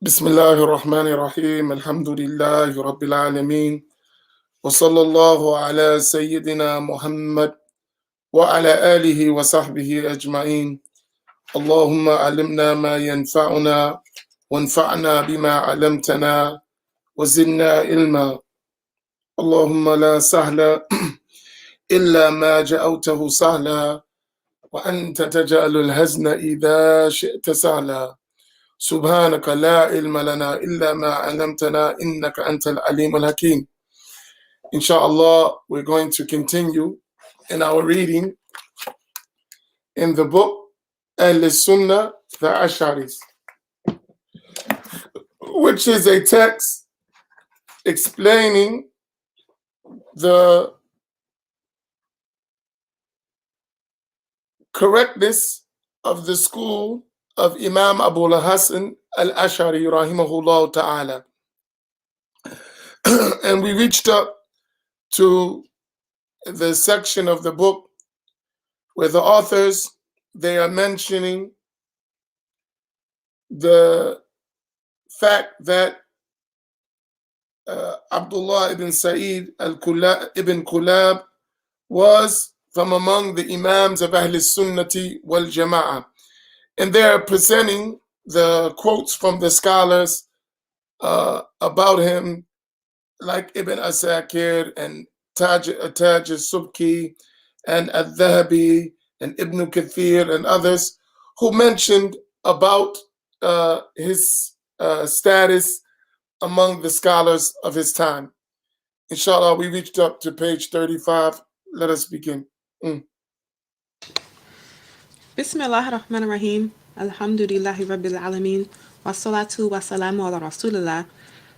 بسم الله الرحمن الرحيم الحمد لله رب العالمين وصلى الله على سيدنا محمد وعلى آله وصحبه أجمعين اللهم علمنا ما ينفعنا وانفعنا بما علمتنا وزدنا علما اللهم لا سهل إلا ما جعلته سهلا وأنت تجعل الهزن إذا شئت سهلا سبحانك لا علم لنا إلا ما علمتنا إنك أنت العليم الحكيم. Inshallah, we're going to continue in our reading in the book Al-Sunna, the Asharis, which is a text explaining the correctness of the school of Imam Abu al-Hasan al-Ashari rahimahullah ta'ala. And we reached up to the section of the book where the authors, they are mentioning the fact that Abdullah ibn Sa'id ibn Kulab was from among the Imams of Ahl Sunnati wal Jama'ah. And they're presenting the quotes from the scholars about him, like Ibn Asakir and Taj al-Subki and al-Dhahabi and Ibn Kathir and others who mentioned about his status among the scholars of his time. Inshallah, we reached up to page 35. Let us begin. Bismillah ar-Rahman ar-Rahim. Alhamdulillahi Rabbil Alameen. Wassalatu wassalamu ala Rasulillah.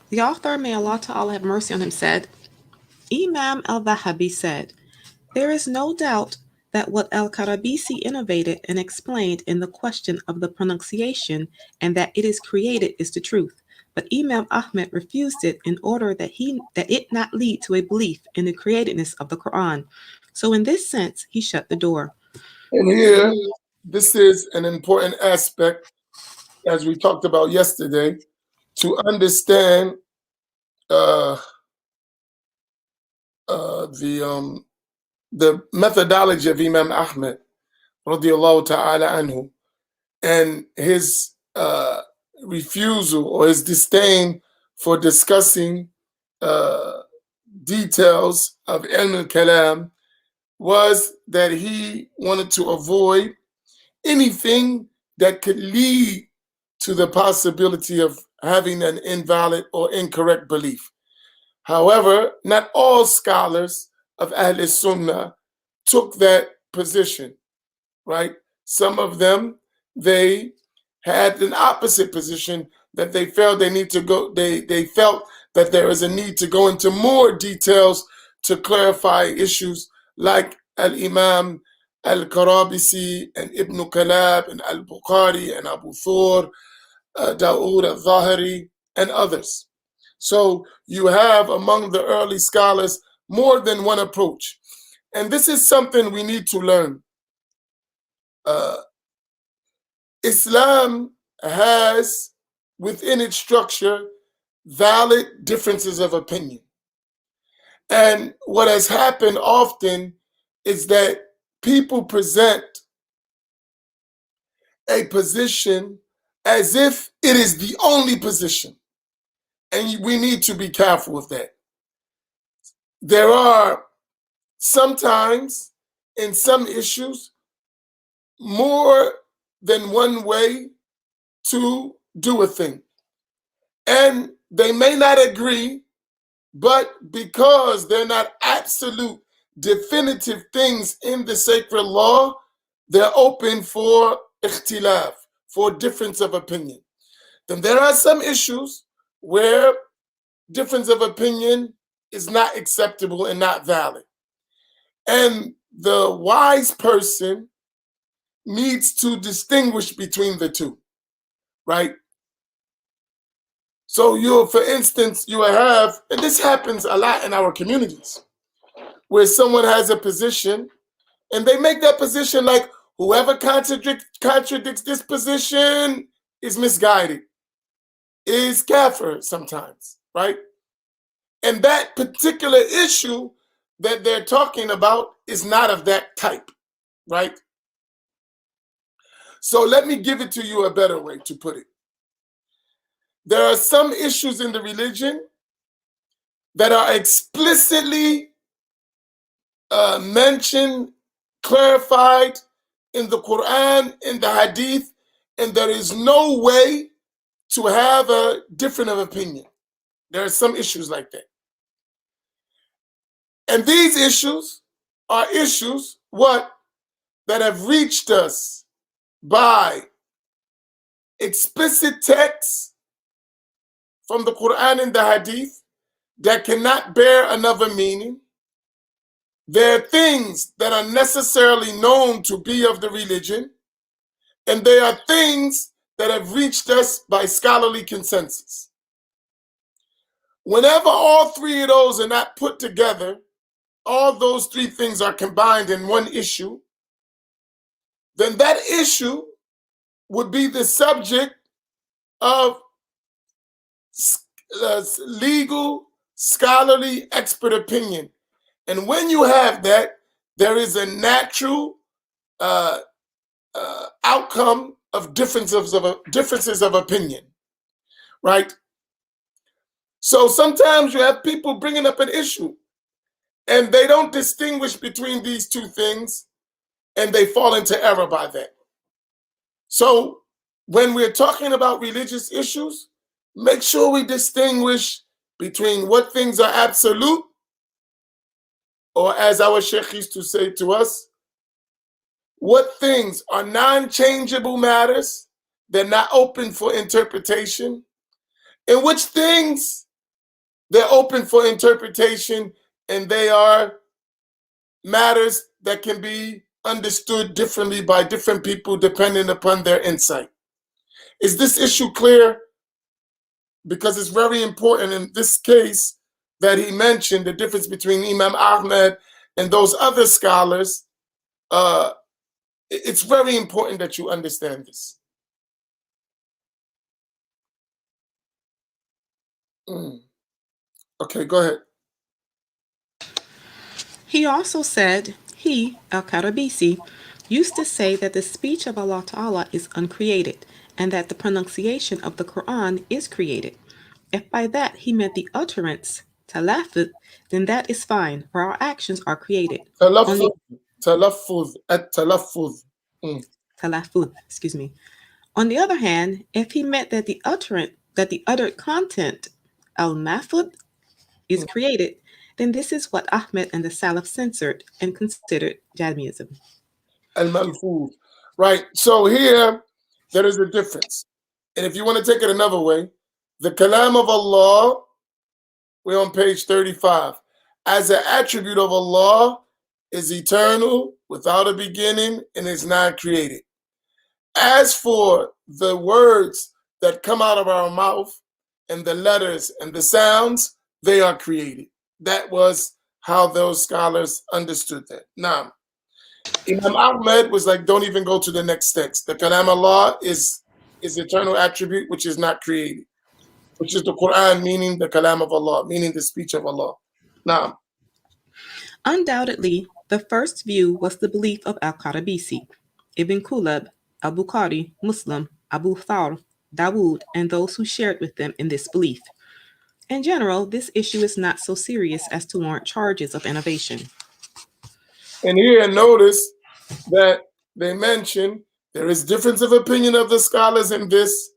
The author, may Allah Ta'ala have mercy on him, said, Imam al-Dhahabi said, there is no doubt that what al-Karabisi innovated and explained in the question of the pronunciation and that it is created is the truth. But Imam Ahmed refused it in order that it not lead to a belief in the createdness of the Quran. So in this sense, he shut the door. And here, this is an important aspect, as we talked about yesterday, to understand the methodology of Imam Ahmed, radiallahu ta'ala anhu, and his refusal or his disdain for discussing details of Ilm al-Kalam was that he wanted to avoid anything that could lead to the possibility of having an invalid or incorrect belief. However, not all scholars of Ahl-Sunnah took that position, right? Some of them, they had an opposite position, that they felt they felt that there is a need to go into more details to clarify issues like Al-Imam Al-Karabisi and Ibn Kalab and Al-Bukhari and Abu Thur, Dawood al-Zahiri and others. So you have among the early scholars more than one approach. And this is something we need to learn. Islam has within its structure valid differences of opinion. And what has happened often is that people present a position as if it is the only position. And we need to be careful with that. There are sometimes in some issues more than one way to do a thing. And they may not agree, but because they're not absolute definitive things in the sacred law, they're open for ikhtilaf, for difference of opinion. Then there are some issues where difference of opinion is not acceptable and not valid. And the wise person needs to distinguish between the two, right? So for instance, you have, and this happens a lot in our communities, where someone has a position and they make that position like whoever contradicts this position is misguided. is kafir sometimes, right? And that particular issue that they're talking about is not of that type, right? So let me give it to you a better way to put it. There are some issues in the religion that are explicitly mentioned, clarified in the Quran, in the Hadith, and there is no way to have a different of opinion. There are some issues like that. And these issues are issues, that have reached us by explicit texts from the Quran and the Hadith that cannot bear another meaning. There are things that are necessarily known to be of the religion, and there are things that have reached us by scholarly consensus. Whenever all three of those are not put together, all those three things are combined in one issue, then that issue would be the subject of legal, scholarly, expert opinion. And when you have that, there is a natural outcome of differences of opinion, right? So sometimes you have people bringing up an issue, and they don't distinguish between these two things, and they fall into error by that. So when we're talking about religious issues, make sure we distinguish between what things are absolute, or as our Sheikh used to say to us, what things are non-changeable matters, they're not open for interpretation, and which things they're open for interpretation and they are matters that can be understood differently by different people depending upon their insight. Is this issue clear? Because it's very important in this case that he mentioned the difference between Imam Ahmed and those other scholars. It's very important that you understand this. Okay, go ahead. He also said he, Al-Karabisi, used to say that the speech of Allah Ta'ala is uncreated and that the pronunciation of the Quran is created. If by that he meant the utterance, talafud, then that is fine, for our actions are created. Talaffuz. Talafud, excuse me. On the other hand, if he meant that the uttered content, al-mafud, is created, then this is what Ahmed and the Salaf censored and considered Jahmiism. Al-Malfuz. Right. So here, there is a difference. And if you want to take it another way, the Kalam of Allah, we're on page 35. As an attribute of Allah is eternal, without a beginning, and is not created. As for the words that come out of our mouth and the letters and the sounds, they are created. That was how those scholars understood that. Now, Imam Ahmed was like, don't even go to the next text. The Kalam Allah is eternal attribute, which is not created, which is the Quran, meaning the Kalam of Allah, meaning the speech of Allah. Now, undoubtedly, the first view was the belief of Al-Karabisi, Ibn Kulab, Al-Bukhari, Muslim, Abu Thawr, Dawood, and those who shared with them in this belief. In general, this issue is not so serious as to warrant charges of innovation. And here, notice that they mention there is difference of opinion of the scholars in this,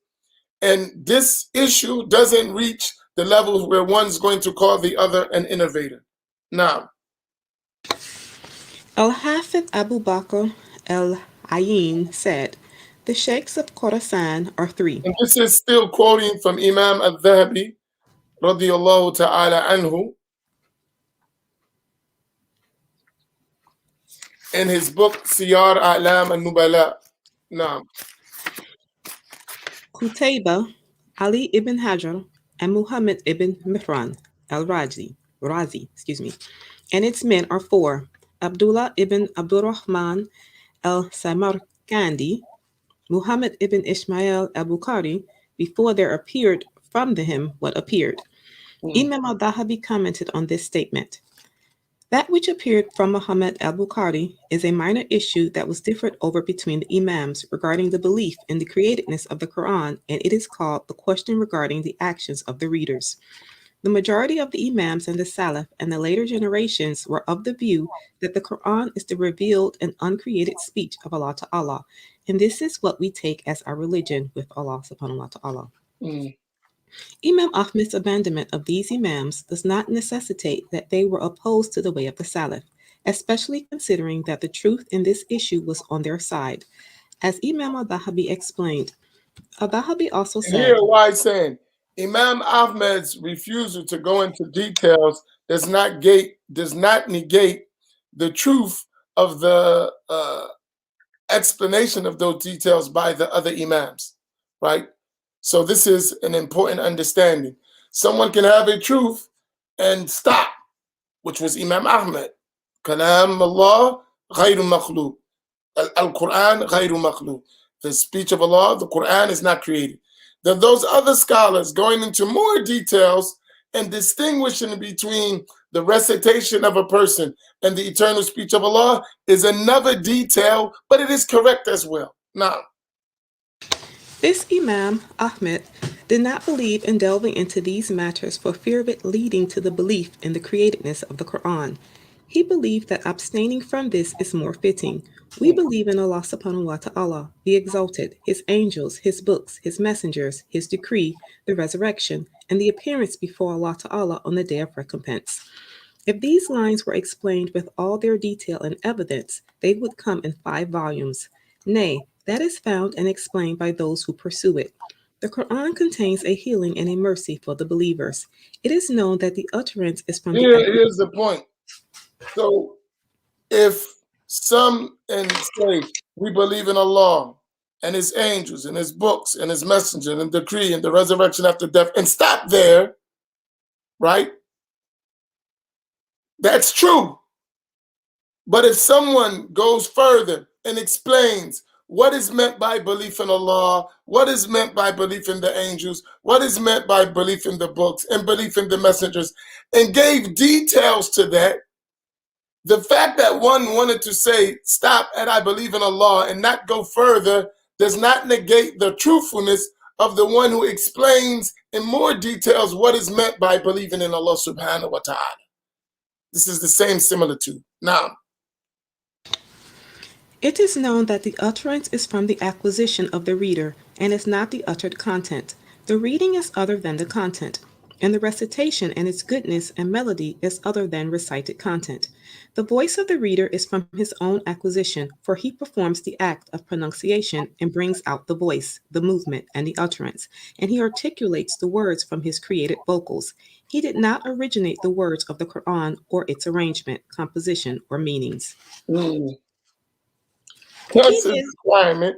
and this issue doesn't reach the level where one's going to call the other an innovator. Now, Al-Hafidh Abu Bakr al-Ayin said, the sheikhs of Khorasan are three. And this is still quoting from Imam al-Dhahabi, radiyallahu ta'ala anhu, in his book, Siyar A'lam al-Nubala. Now, Qutayba, Ali ibn Hajar, and Muhammad ibn Mihran al-Razi, and its men are four: Abdullah ibn Abdurrahman al-Samarkandi, Muhammad ibn Ismail al-Bukhari, before there appeared from him what appeared. Imam al-Dahabi commented on this statement. That which appeared from Muhammad al-Bukhari is a minor issue that was differed over between the Imams regarding the belief in the createdness of the Quran, and it is called the question regarding the actions of the readers. The majority of the Imams and the Salaf and the later generations were of the view that the Quran is the revealed and uncreated speech of Allah Ta'ala, and this is what we take as our religion with Allah subhanahu wa ta'ala. Imam Ahmed's abandonment of these Imams does not necessitate that they were opposed to the way of the Salaf, especially considering that the truth in this issue was on their side. As Imam al-Dahabi explained, al-Dahabi also And said, here, why saying Imam Ahmed's refusal to go into details does not negate the truth of the explanation of those details by the other Imams, right? So this is an important understanding. Someone can have a truth and stop, which was Imam Ahmed. Kalam Allah ghayru makhluq. Al-Quran ghayru makhluq. The speech of Allah, the Quran is not created. Then those other scholars going into more details and distinguishing between the recitation of a person and the eternal speech of Allah is another detail, but it is correct as well. Now, this Imam Ahmed did not believe in delving into these matters for fear of it leading to the belief in the createdness of the Quran. He believed that abstaining from this is more fitting. We believe in Allah subhanahu wa ta'ala, the exalted, his angels, his books, his messengers, his decree, the resurrection, and the appearance before Allah ta'ala on the day of recompense. If these lines were explained with all their detail and evidence, they would come in 5 volumes. Nay, that is found and explained by those who pursue it. The Quran contains a healing and a mercy for the believers. It is known that the utterance is from the here's the point. So if some and say we believe in Allah and his angels and his books and his messenger and decree and the resurrection after death and stop there, right? That's true. But if someone goes further and explains what is meant by belief in Allah, what is meant by belief in the angels, what is meant by belief in the books and belief in the messengers, and gave details to that, the fact that one wanted to say, stop at I believe in Allah and not go further does not negate the truthfulness of the one who explains in more details what is meant by believing in Allah subhanahu wa ta'ala. This is the same similitude. Now, it is known that the utterance is from the acquisition of the reader and is not the uttered content. The reading is other than the content, and the recitation and its goodness and melody is other than recited content. The voice of the reader is from his own acquisition, for he performs the act of pronunciation and brings out the voice, the movement, and the utterance, and he articulates the words from his created vocals. He did not originate the words of the Quran or its arrangement, composition, or meanings. That's a requirement,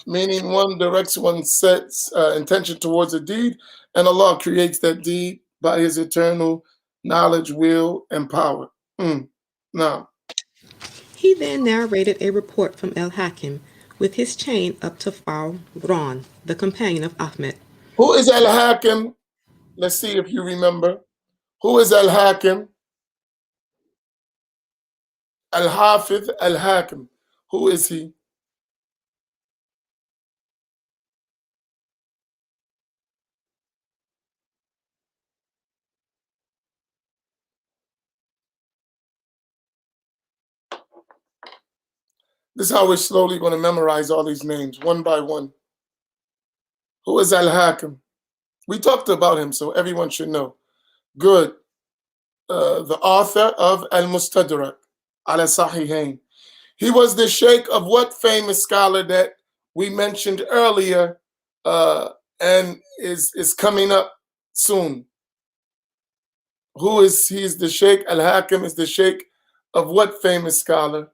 meaning one directs one's sets intention towards a deed, and Allah creates that deed by his eternal knowledge, will, and power. Now, he then narrated a report from Al-Hakim with his chain up to Fawran, the companion of Ahmed. Who is Al-Hakim? Let's see if you remember. Who is Al-Hakim? Al-Hafidh Al-Hakim. Who is he? This is how we're slowly going to memorize all these names, one by one. Who is Al-Hakim? We talked about him, so everyone should know. Good. The author of Al-Mustadrak, ala Sahihain. He was the sheikh of what famous scholar that we mentioned earlier and is coming up soon? Who is he? Is the sheikh? Al-Hakim is the sheikh of what famous scholar?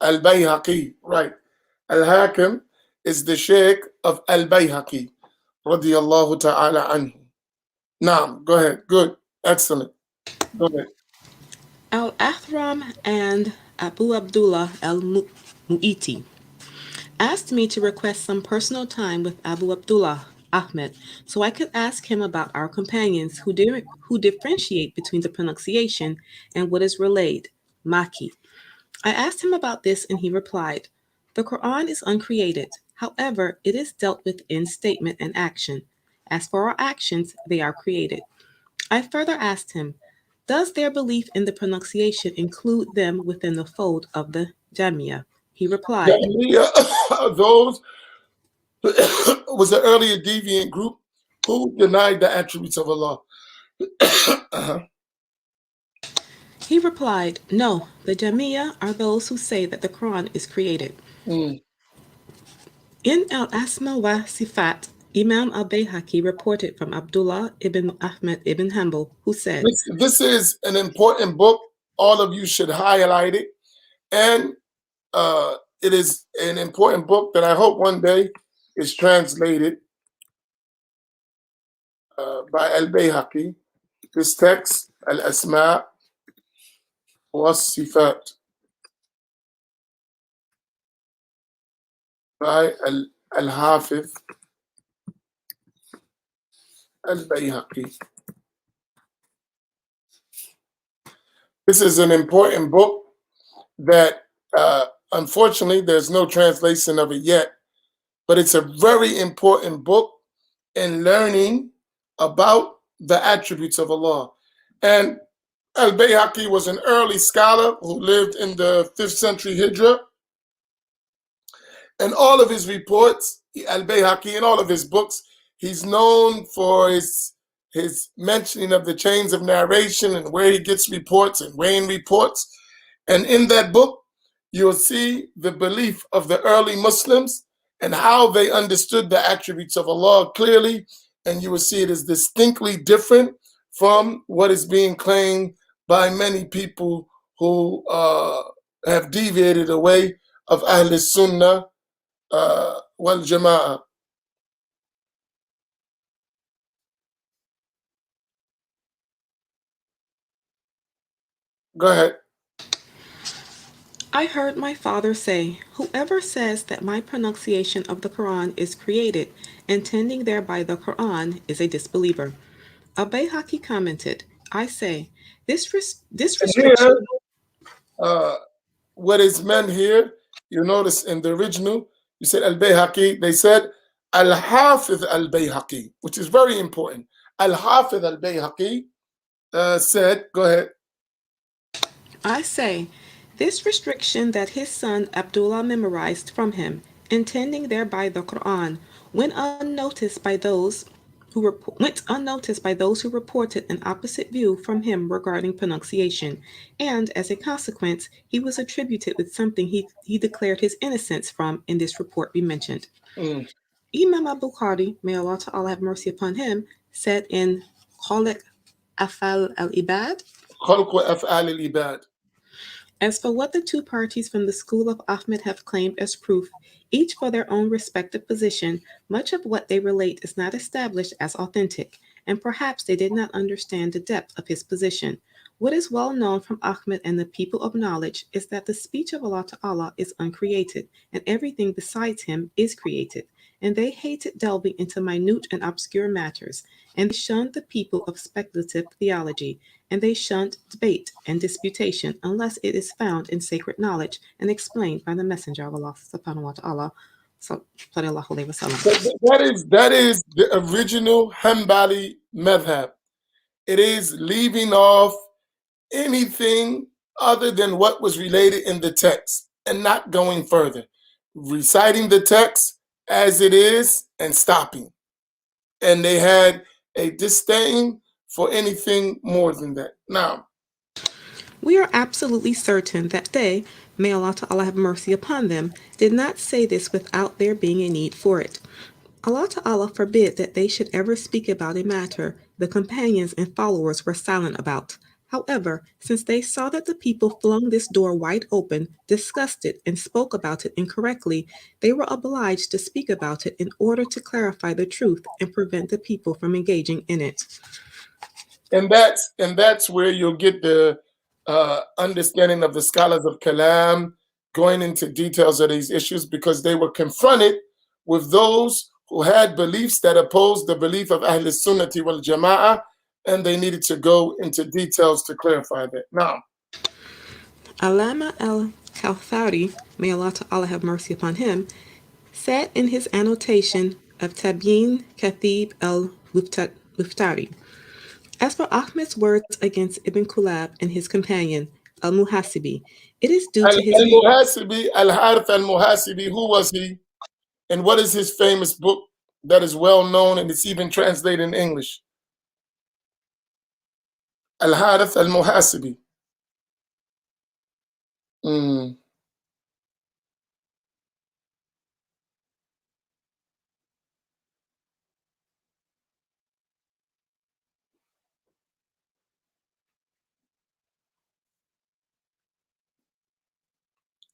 Al-Bayhaqi, right. Al-Hakim is the sheikh of Al-Bayhaqi, radiyallahu ta'ala anhu. Now, go ahead. Good. Excellent. Go ahead. Al-Athram and Abu Abdullah al-Mu'iti asked me to request some personal time with Abu Abdullah Ahmed so I could ask him about our companions who differentiate between the pronunciation and what is relayed, Maki. I asked him about this and he replied, "The Quran is uncreated. However, it is dealt with in statement and action. As for our actions, they are created." I further asked him, "Does their belief in the pronunciation include them within the fold of the Jamia?" He replied, Those was an earlier deviant group who denied the attributes of Allah. He replied, "No, the Jamia are those who say that the Quran is created." Mm. In Al-Asma wa Sifat, Imam al-Bayhaqi reported from Abdullah ibn Ahmed ibn Hanbal, who said, This is an important book. All of you should highlight it. And it is an important book that I hope one day is translated by Al-Bayhaqi. This text, Al-Asma wa Sifat, by Al-Hafiz Al-Bayhaqi. This is an important book that unfortunately there's no translation of it yet, but it's a very important book in learning about the attributes of Allah. And Al-Bayhaqi was an early scholar who lived in the 5th century Hijrah. And all of his reports, Al-Bayhaqi, in all of his books, he's known for his mentioning of the chains of narration and where he gets reports and weighing reports. And in that book, you'll see the belief of the early Muslims and how they understood the attributes of Allah clearly. And you will see it is distinctly different from what is being claimed by many people who have deviated away of Al-Sunna wal Jama'ah. Go ahead. "I heard my father say, 'Whoever says that my pronunciation of the Quran is created, intending thereby the Quran, is a disbeliever.'" Al-Bayhaqi commented, "I say, this And here, restriction..." what is meant here, you notice in the original, you said Al-Bayhaqi, they said Al-Hafiz Al-Bayhaqi, which is very important. Al-Hafiz Al-Bayhaqi said, go ahead. "I say, this restriction that his son Abdullah memorized from him, intending thereby the Quran, went unnoticed by those who reported an opposite view from him regarding pronunciation, and as a consequence, he was attributed with something he declared his innocence from in this report we mentioned." Mm. Imam al-Bukhari, may Allah Ta'ala have mercy upon him, said in Khaliq Afal al-Ibad, Khalq Af'al al-Ibad. "As for what the two parties from the school of Ahmed have claimed as proof, each for their own respective position, much of what they relate is not established as authentic, and perhaps they did not understand the depth of his position. What is well known from Ahmed and the people of knowledge is that the speech of Allah Ta'ala is uncreated, and everything besides him is created. And they hated delving into minute and obscure matters, and they shunned the people of speculative theology, and they shunned debate and disputation unless it is found in sacred knowledge and explained by the Messenger of Allah subhanahu wa ta'ala. That is the original Hanbali madhab. It is leaving off anything other than what was related in the text and not going further. Reciting the text as it is and stopping. And they had a disdain for anything more than that. Now, we are absolutely certain that they, may Allah Ta'ala have mercy upon them, did not say this without there being a need for it. Allah Ta'ala forbid that they should ever speak about a matter the companions and followers were silent about. However, since they saw that the people flung this door wide open, discussed it, and spoke about it incorrectly, they were obliged to speak about it in order to clarify the truth and prevent the people from engaging in it. and that's where you'll get the understanding of the scholars of Kalam, going into details of these issues because they were confronted with those who had beliefs that opposed the belief of Ahl Sunnati wal Jama'ah, and they needed to go into details to clarify that. Now, Alama al-Kawthari, may Allah Ta'ala have mercy upon him, said in his annotation of Tabyin Kathib al-Muftari, as for Ahmed's words against Ibn Kulab and his companion, al-Muhasibi, it is due to his... Al-Muhasibi, Al-Harith al-Muhasibi, who was he? And what is his famous book that is well known and it's even translated in English? Al-Harith al-Muhasibi.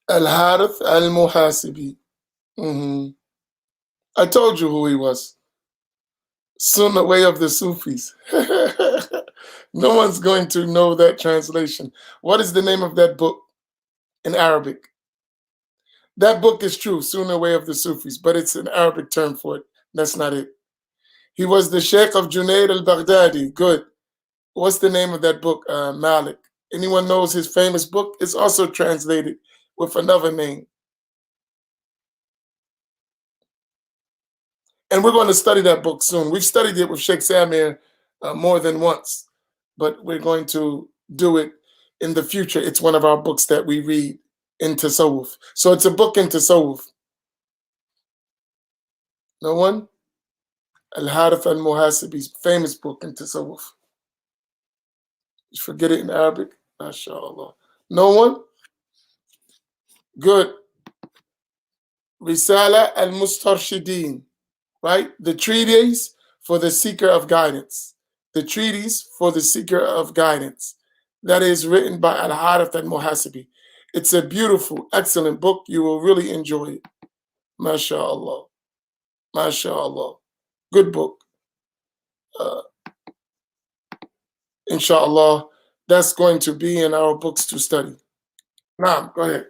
Al-Harith al-Muhasibi. I told you who he was. Sunnah way of the Sufis. No one's going to know that translation. What is the name of that book in Arabic? That book is true, Sunnah way of the Sufis, but it's an Arabic term for it. That's not it. He was the Sheikh of Junaid al-Baghdadi. Good. What's the name of that book, Malik? Anyone knows his famous book? It's also translated with another name. And we're going to study that book soon. We've studied it with Sheikh Samir more than once, but we're going to do it in the future. It's one of our books that we read in Tasawwuf. So it's a book in Tasawwuf. No one? Al-Harith al-Muhasibi's famous book in Tasawwuf. You forget it in Arabic? MashaAllah. No one? Good. Risala al-Mustarshideen. Right? The treatise for the seeker of guidance. The treatise for the seeker of guidance. That is written by Al-Harith al-Muhasibi. It's a beautiful, excellent book. You will really enjoy it. MashaAllah. MashaAllah. Good book. Inshallah, that's going to be in our books to study. Now, go ahead.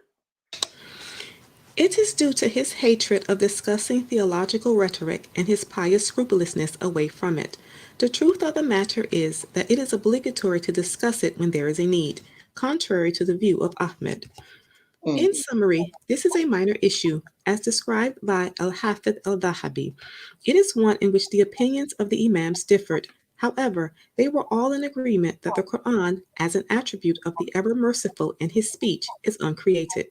It is due to his hatred of discussing theological rhetoric and his pious scrupulousness away from it. The truth of the matter is that it is obligatory to discuss it when there is a need, contrary to the view of Ahmed. In summary, this is a minor issue, as described by Al-Hafidh al-Dhahabi. It is one in which the opinions of the Imams differed. However, they were all in agreement that the Quran, as an attribute of the ever-merciful in his speech, is uncreated.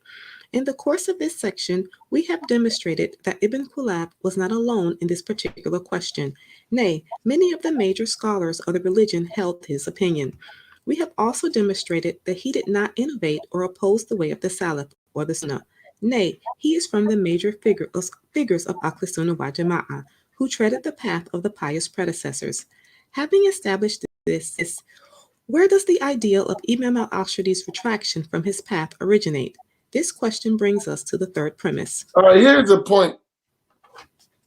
In the course of this section, we have demonstrated that Ibn Kulab was not alone in this particular question. Nay, many of the major scholars of the religion held his opinion. We have also demonstrated that he did not innovate or oppose the way of the Salaf or the Sunnah. Nay, he is from the major figures of Al-Sunna wa Jama'ah, who treaded the path of the pious predecessors. Having established this, where does the ideal of Imam al-Ashadi's retraction from his path originate? This question brings us to the third premise. All right, here's a point.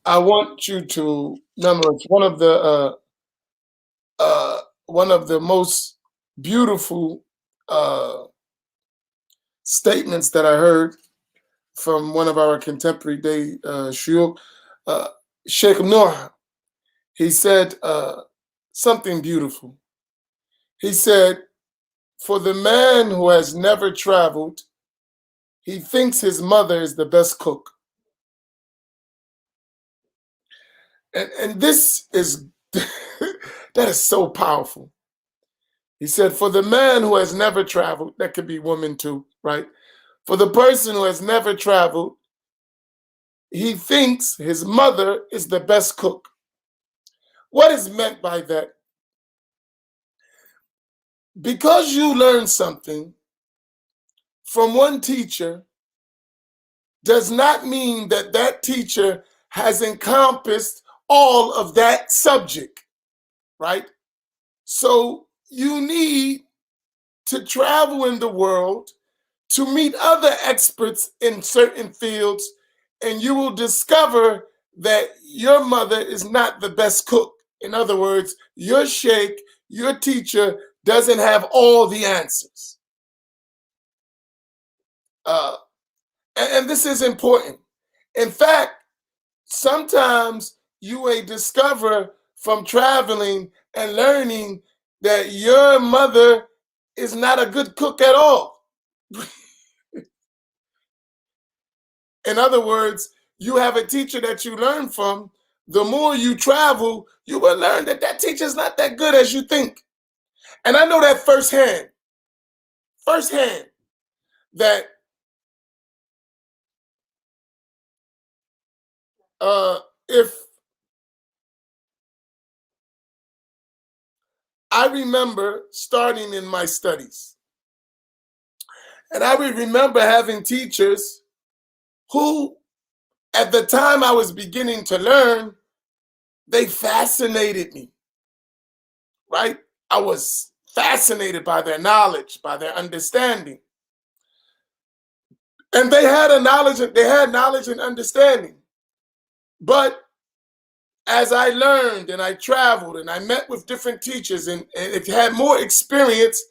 I want you to memorize one of the most beautiful statements that I heard from one of our contemporary day shuyukh, Sheikh Nuh. He said something beautiful. He said, for the man who has never traveled, he thinks his mother is the best cook. And this is, that is so powerful. He said, for the man who has never traveled, that could be women too, right? For the person who has never traveled, he thinks his mother is the best cook. What is meant by that? Because you learn something from one teacher does not mean that that teacher has encompassed all of that subject, right? So you need to travel in the world to meet other experts in certain fields, and you will discover that your mother is not the best cook. In other words, your sheikh, your teacher doesn't have all the answers. Uh, and this is important. In fact, sometimes you may discover from traveling and learning that your mother is not a good cook at all. In other words, you have a teacher that you learn from. The more you travel, you will learn that that teacher's not that good as you think. And I know that firsthand, that if I remember starting in my studies, and I would remember having teachers who, at the time I was beginning to learn, they fascinated me, right? I was fascinated by their knowledge, by their understanding. And they had knowledge and understanding. But as I learned and I traveled and I met with different teachers and it had more experience,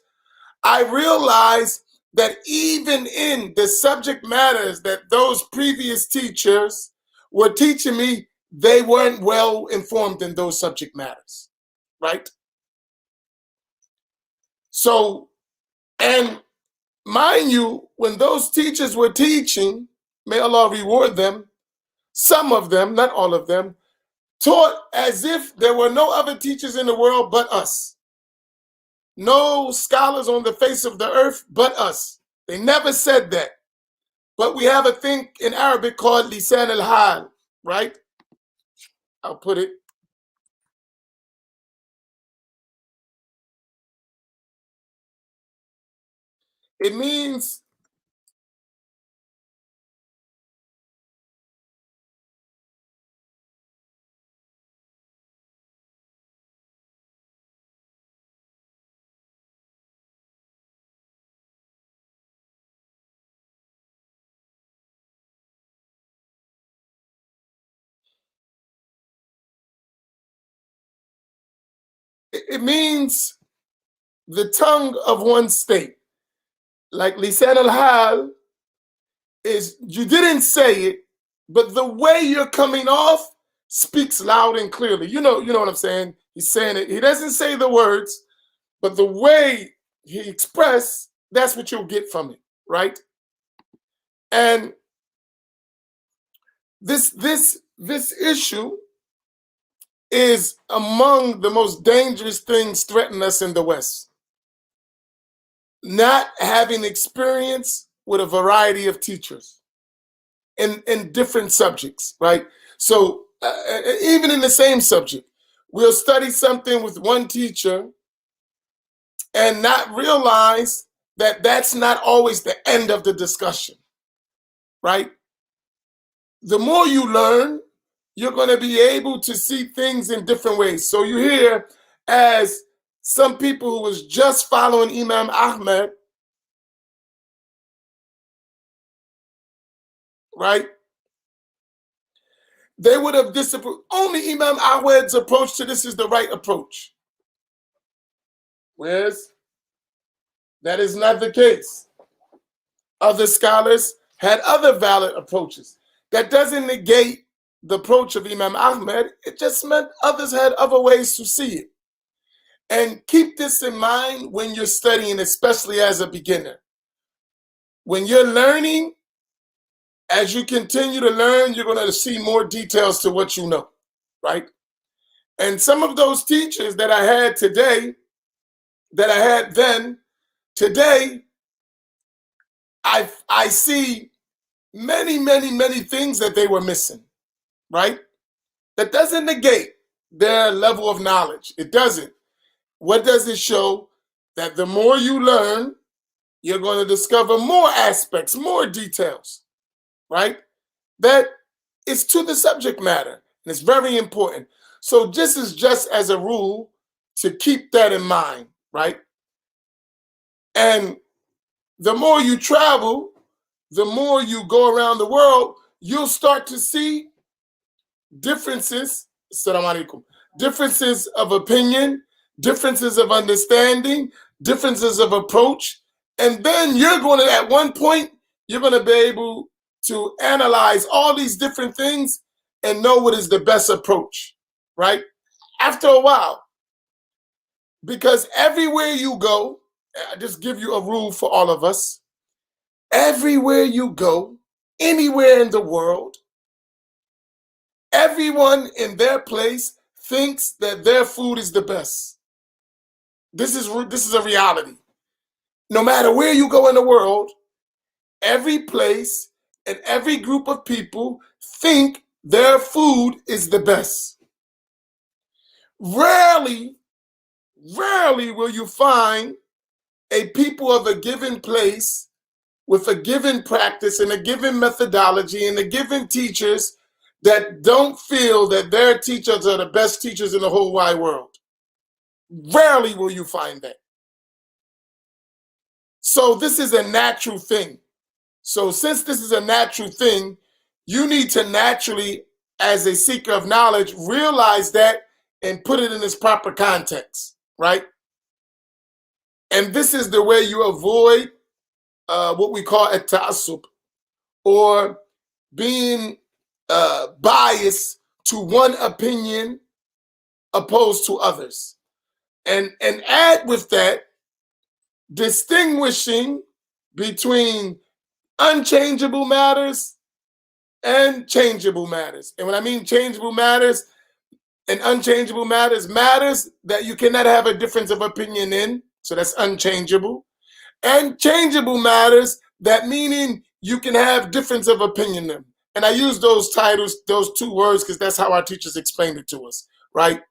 I realized that even in the subject matters that those previous teachers were teaching me, they weren't well informed in those subject matters, right? So, and mind you, when those teachers were teaching, may Allah reward them, some of them, not all of them, taught as if there were no other teachers in the world but us. No scholars on the face of the earth but us. They never said that. But we have a thing in Arabic called lisan al-hal, right? I'll put it. It means it means the tongue of one state. Like lisan al-hal is you didn't say it, but the way you're coming off speaks loud and clearly. You know what I'm saying? He's saying it. He doesn't say the words, but the way he expressed, that's what you'll get from it, right? And this issue is among the most dangerous things threatening us in the West. Not having experience with a variety of teachers in different subjects, right? So even in the same subject, we'll study something with one teacher and not realize that that's not always the end of the discussion, right? The more you learn, you're going to be able to see things in different ways. So you hear, as some people who was just following Imam Ahmed, right? They would have disapproved. Only Imam Ahmed's approach to this is the right approach. Whereas that is not the case. Other scholars had other valid approaches. That doesn't negate the approach of Imam Ahmed. It just meant others had other ways to see it. And keep this in mind when you're studying, especially as a beginner. When you're learning, as you continue to learn, you're going to see more details to what you know, right? And some of those teachers that I had today, that I had then, today, I see many, many, many things that they were missing, right? That doesn't negate their level of knowledge. It doesn't. What does it show? That the more you learn, you're going to discover more aspects, more details, right? That is to the subject matter. And it's very important. So this is just as a rule to keep that in mind, right? And the more you travel, the more you go around the world, you'll start to see differences, assalamu alaikum, differences of opinion, differences of understanding, differences of approach. And then you're going to, at one point, you're going to be able to analyze all these different things and know what is the best approach, right? After a while, because everywhere you go, I just give you a rule for all of us. Everywhere you go, anywhere in the world, everyone in their place thinks that their food is the best. This is a reality. No matter where you go in the world, every place and every group of people think their food is the best. Rarely will you find a people of a given place with a given practice and a given methodology and a given teachers that don't feel that their teachers are the best teachers in the whole wide world. Rarely will you find that. So this is a natural thing. So since this is a natural thing, you need to naturally, as a seeker of knowledge, realize that and put it in its proper context, right? And this is the way you avoid what we call at-ta'assub, or being biased to one opinion opposed to others. And add with that, distinguishing between unchangeable matters and changeable matters. And when I mean changeable matters and unchangeable matters, matters that you cannot have a difference of opinion in, so that's unchangeable. And changeable matters, that meaning you can have difference of opinion in. And I use those titles, those two words, because that's how our teachers explained it to us, right?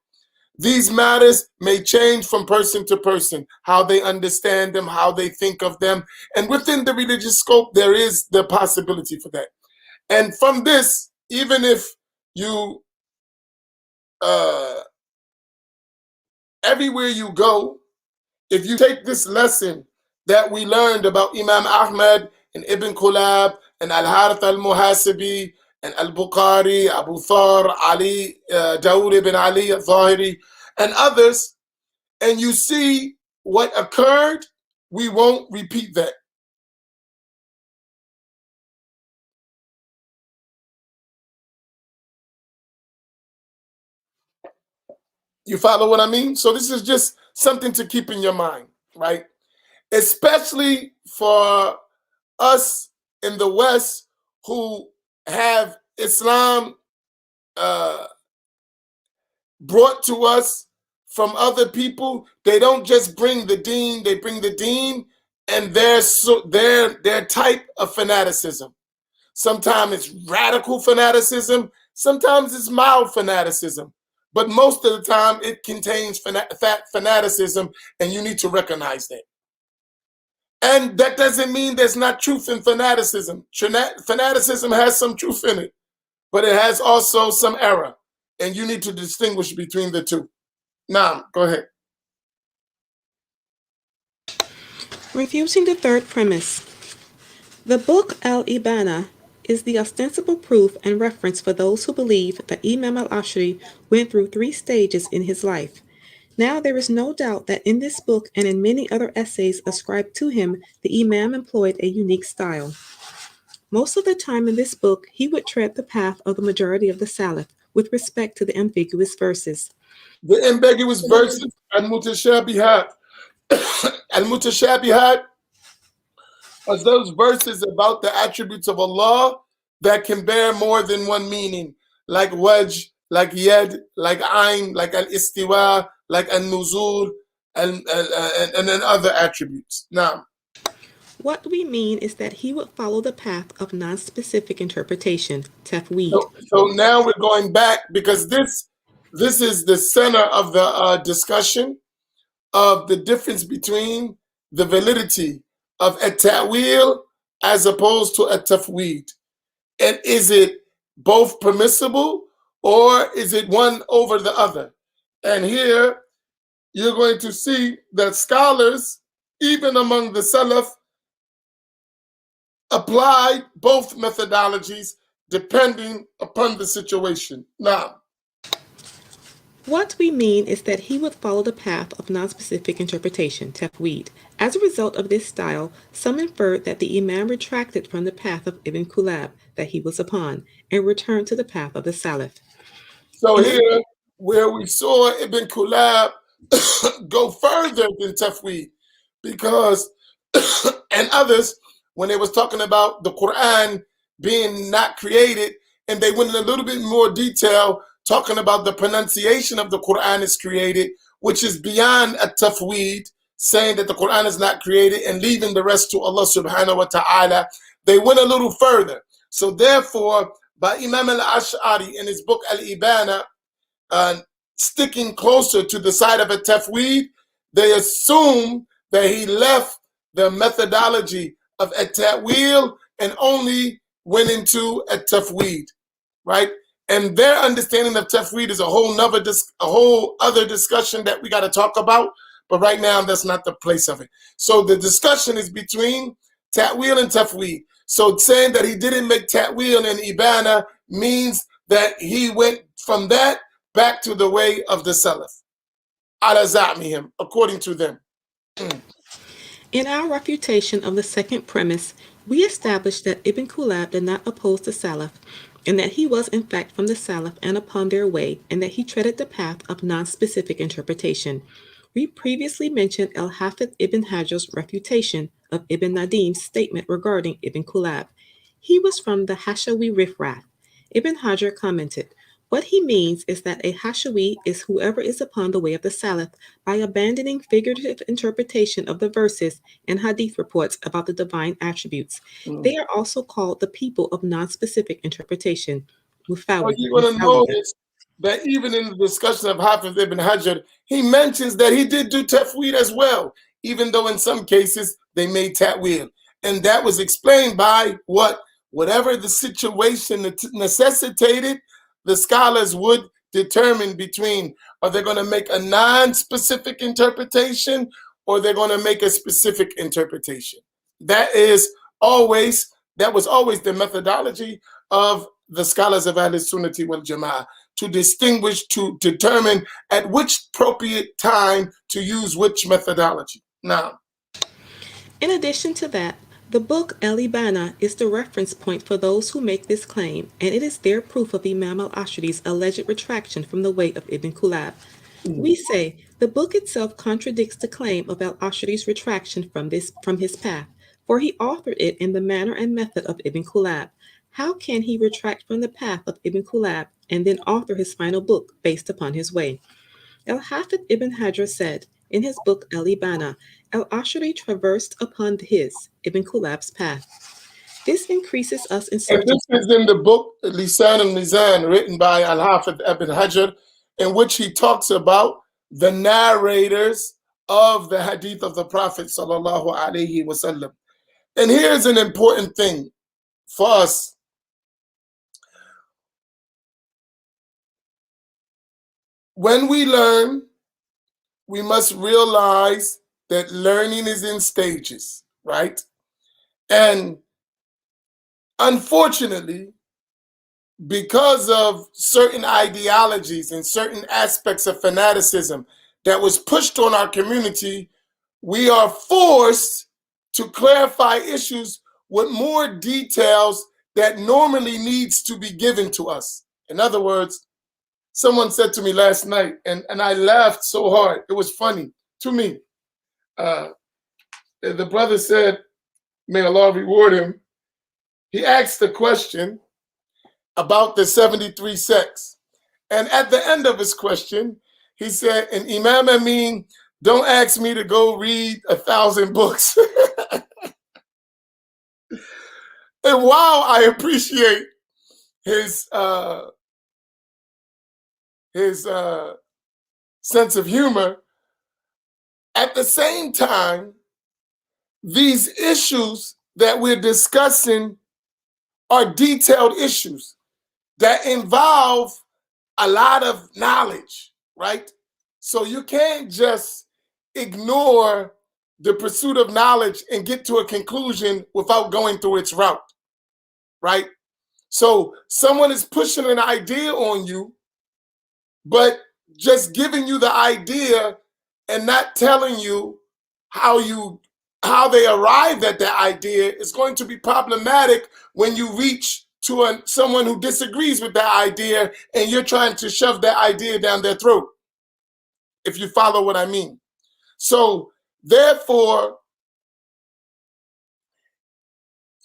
These matters may change from person to person, how they understand them, how they think of them. And within the religious scope, there is the possibility for that. And from this, even if you, everywhere you go, if you take this lesson that we learned about Imam Ahmad and Ibn Kulab and Al-Harith al-Muhasibi and Al-Bukhari, Abu Thar, Ali, Dawood ibn Ali al-Zahiri, and others, and you see what occurred, we won't repeat that. You follow what I mean? So this is just something to keep in your mind, right? Especially for us in the West who have Islam brought to us from other people. They don't just bring the deen, they bring the deen and their type of fanaticism. Sometimes it's radical fanaticism, sometimes it's mild fanaticism, but most of the time it contains fanaticism, and you need to recognize that. And that doesn't mean there's not truth in fanaticism. Fanaticism has some truth in it, but it has also some error, and you need to distinguish between the two. Now, go ahead. Refuting the third premise. The book Al-Ibana is the ostensible proof and reference for those who believe that Imam al-Ashri went through 3 stages in his life. Now there is no doubt that in this book and in many other essays ascribed to him, the Imam employed a unique style. Most of the time in this book, he would tread the path of the majority of the Salaf with respect to the ambiguous verses. The ambiguous verses, al-mutashabihat. Al-mutashabihat are those verses about the attributes of Allah that can bear more than one meaning, like wajh, like yad, like ayn, like al-istiwa, like al-nuzul, and then other attributes. Now, what we mean is that he would follow the path of non-specific interpretation, tafweed. So now we're going back, because this is the center of the discussion of the difference between the validity of a ta'wil as opposed to a tafweed. And is it both permissible, or is it one over the other? And here you're going to see that scholars, even among the Salaf, applied both methodologies depending upon the situation. Now, What we mean is that he would follow the path of non-specific interpretation, tafweed. As a result of this style, some inferred that the Imam retracted from the path of Ibn Kulab that he was upon and returned to the path of the Salaf. So In here, where we saw Ibn Kulab go further than tafweed, because and others, when they was talking about the Quran being not created, and they went in a little bit more detail talking about the pronunciation of the Quran is created, which is beyond a tafweed, saying that the Quran is not created and leaving the rest to Allah subhanahu wa ta'ala. They went a little further. So therefore, by Imam al-Ash'ari in his book Al-Ibana, sticking closer to the side of a tafweed, they assume that he left the methodology of a ta'wil and only went into a tafweed, right? And their understanding of tafweed is a whole other discussion that we got to talk about. But right now, that's not the place of it. So the discussion is between ta'wil and tafweed. So saying that he didn't make ta'wil in Ibana means that he went from that back to the way of the Salaf, ala za'mihim, according to them. In our refutation of the second premise, we established that Ibn Kulab did not oppose the Salaf, and that he was in fact from the Salaf and upon their way, and that he treaded the path of non-specific interpretation. We previously mentioned Al-Hafidh Ibn Hajar's refutation of Ibn Nadim's statement regarding Ibn Kulab. He was from the Hashawi riffraff. Ibn Hajar commented, "What he means is that a Hashawi is whoever is upon the way of the Salaf by abandoning figurative interpretation of the verses and hadith reports about the divine attributes. They are also called the people of non-specific interpretation." Well, you want to notice that even in the discussion of Hafiz ibn Hajar, he mentions that he did do tafweed as well, even though in some cases they made ta'wil. And that was explained by whatever the situation necessitated, the scholars would determine between, are they going to make a non-specific interpretation or they're going to make a specific interpretation. That was always the methodology of the scholars of Al-Sunna wal Jama'ah, to distinguish, to determine at which appropriate time to use which methodology. Now, in addition to that, the book Al-Ibana is the reference point for those who make this claim, and it is their proof of Imam al-Ashri's alleged retraction from the way of Ibn Kulab. We say the book itself contradicts the claim of al-Ashri's retraction from his path, for he authored it in the manner and method of Ibn Kulab. How can he retract from the path of Ibn Kulab and then author his final book based upon his way? Al-Hafidh Ibn Hajar said in his book Al-Ibana, al-Ashri traversed upon his, Ibn Kulab's path. This increases us in and this is in the book Lisan al-Mizan, written by Al-Hafidh Ibn Hajar, in which he talks about the narrators of the hadith of the Prophet sallallahu alaihi wasallam. And here's an important thing for us. When we learn, we must realize that learning is in stages, right? And unfortunately, because of certain ideologies and certain aspects of fanaticism that was pushed on our community, we are forced to clarify issues with more details that normally needs to be given to us. In other words, someone said to me last night, and I laughed so hard, it was funny to me. The brother said, may Allah reward him, he asked the question about the 73 sects. And at the end of his question, he said, and Imam Amin, don't ask me to go read 1,000 books. And while I appreciate his sense of humor, at the same time, these issues that we're discussing are detailed issues that involve a lot of knowledge, right? So you can't just ignore the pursuit of knowledge and get to a conclusion without going through its route, right? So someone is pushing an idea on you, but just giving you the idea and not telling you how they arrived at that idea is going to be problematic when you reach to someone who disagrees with that idea and you're trying to shove that idea down their throat, if you follow what I mean. So therefore,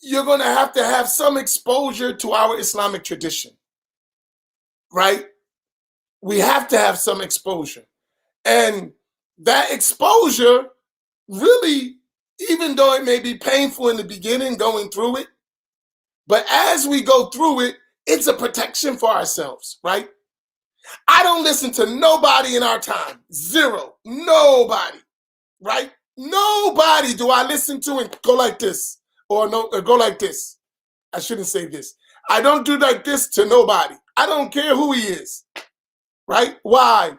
you're going to have some exposure to our Islamic tradition, right? We have to have some exposure. And that exposure really, even though it may be painful in the beginning going through it, but as we go through it, it's a protection for ourselves, right? I don't listen to nobody in our time. Zero. Nobody, right? Nobody do I listen to and go like this or go like this. I shouldn't say this. I don't do like this to nobody. I don't care who he is, right? Why?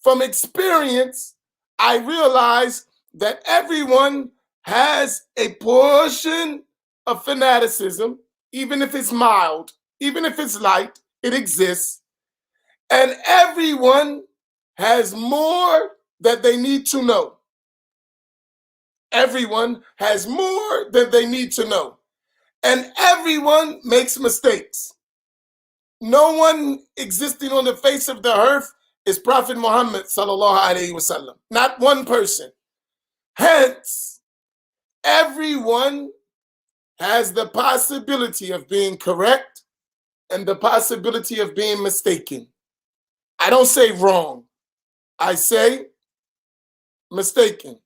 From experience, I realize that everyone has a portion of fanaticism, even if it's mild, even if it's light, it exists. And everyone has more that they need to know. Everyone has more that they need to know. And everyone makes mistakes. No one existing on the face of the earth is Prophet Muhammad sallallahu alaihi wasallam. Not one person. Hence, everyone has the possibility of being correct and the possibility of being mistaken. I don't say wrong. I say mistaken.